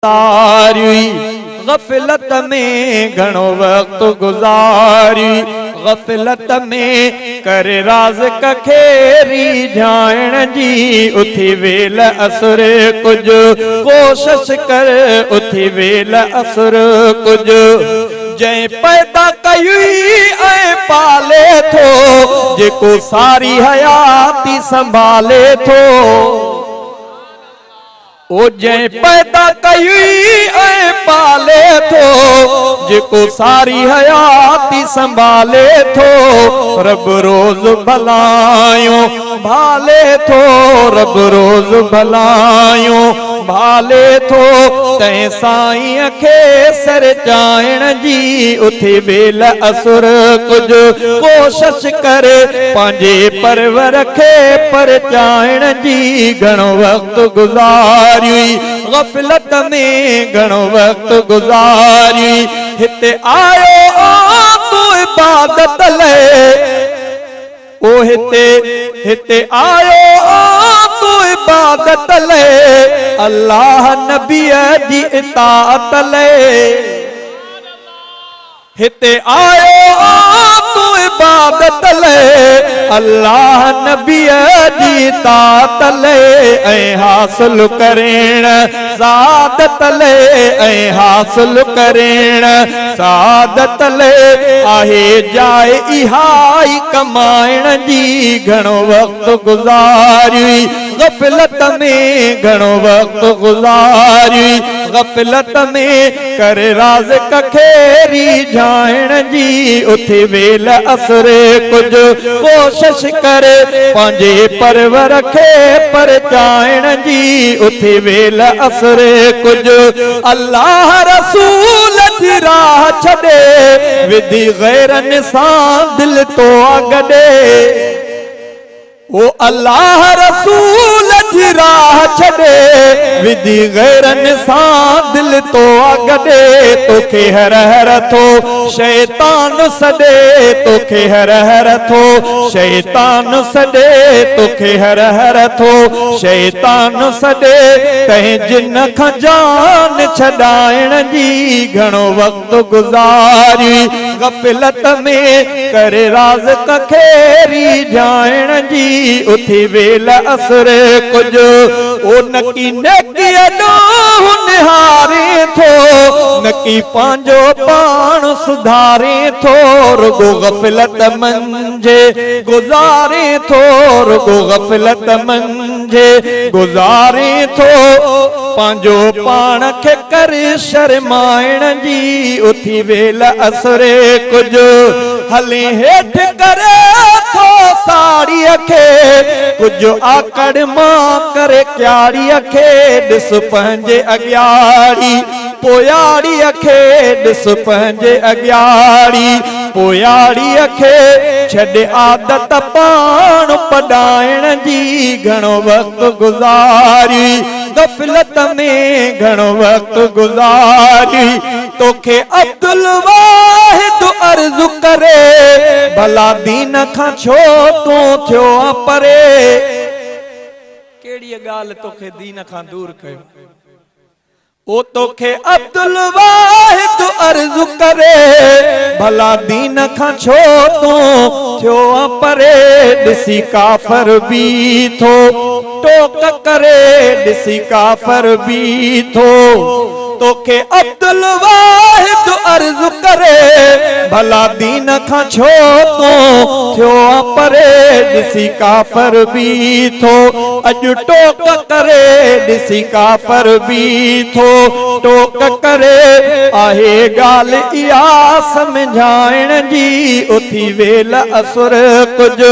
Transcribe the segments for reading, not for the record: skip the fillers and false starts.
तारी गफलत में घणो वक्त गुजारी गफलत में कर राज कखेरी जान जी उथी वेल असुर कुछ कोशिश कर उथी वेल असुर कुछ जै पैदा कयुई ऐं पाले थो जेको सारी हयाती संभाले थो ओ जै पैदा कयुई ऐं पाले थो जेको सारी हयाती संभाले थो रब रोज भलायूं भाले थो रब रोज भलायूं भाले थो तैं साईं खे सर चाइण जी उथी वेल असुर कुछ कोशिश करे पंहिंजे परवर खे पर चाइण जी घणो वक्त गुजारी गफलत में घणो वक्त गुजारी हिते आयो तू इबादत ले ओ हिते आयो तू इबादत ले अल्लाह नबी जी इताअत ले हिते आयो तू इबादत ले अल्लाह नबी जी इताअत ले ऐं हासिल करेण सादत ले ऐं हासिल करेण सादत ले आहे जाए इहाई कमाइण जी घणो वक्त गुजारी गफलत में घणो वक्त गुजारी गफलत में कर राज कखेरी जाइण जी उथी वेल असुर कुछ कोशिश करे पंहिंजे परवर खे पर चाइण जी उथी वेल असुर कुछ अल्लाह रसूल जी राह छॾे विधि गैरनि सां दिल तो अगॾे ओ अल्लाह रसूल जी राह छॾे विधि गैरनि सां दिल तो अगॾे तोखे हर हर थो शैतान सॾे तोखे हर हर थो शैतान सॾे तोखे हर हर थो शैतान सॾे तंहिं जिन खां जान छॾाइण जी घणो वक्त गुजारी गफलत में कर राज कखेरी जाइण जी उथी वेल असुर कुछ ओ नकी नेकी ॾोहु निहारे थो नकी पंहिंजो पाण सुधारे थो रुगो गफलत मंझे गुज़ारे थो रुगो गफलत मंझे गुज़ारे थो पंहिंजो पाण खे कर शर्माइण जी उथी वेल असुर कुछ हले हेठि करे थो साड़ीअ खे कुछ आकड़ मां करे क्यारीअ खे ॾिस पंहिंजे अॻियाड़ी पोयाड़ीअ खे ॾिस पंहिंजे अॻियाड़ी पोयाड़ीअ खे छॾे आदत पाण पढ़ाइण जी घणो वक्त गुजारी गफलत में घणो वक्त गुजारी तोखे अब्दुल वाहिद अर्ज़ु करे भला दीन खां छो तूं थियो परे केड़ी ॻाल्हि तोखे दीन खां दूर कयो ओ तोखे अब्दुल वाहिद अर्ज़ु करे भला दीन खां छो तूं थियो परे ॾिसी काफ़र बि थो टोक करे ॾिसी काफ़र बि थो तोखे अब्दुल वाहिद अर्ज़ु करे भला दीन खां छो तूं थियो परे ॾिसी काफ़र बि थो अॼु टोक करे ॾिसी काफ़र बि थो टोक करे आहे ॻाल्हि इहा सम्झाइण जी उथी वेल असुर कुछ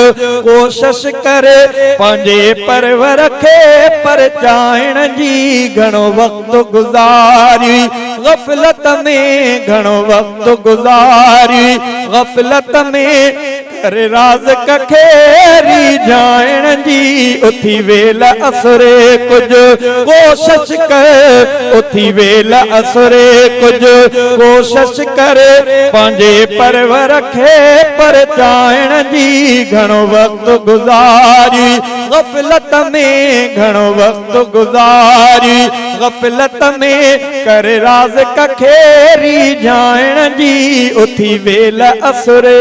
कोशिश करे पंहिंजे परवर खे पर चाइण जी घणो वक्त गुज़ारी गफलत में घणो वक्त गुज़ारी गफलत में करे राज कखेरी जान जी उथी वेल असुरे कुछ कोशिश कर उथी वेल असुरे कुछ कोशिश कर पंहिंजे परवर खे परचाइण जी घणो वक्त गुज़ारी गफ़लत में घणो वक्त गुज़ारी गफ़लत में कर राज कखेरी जान जी उथी वेल असुरे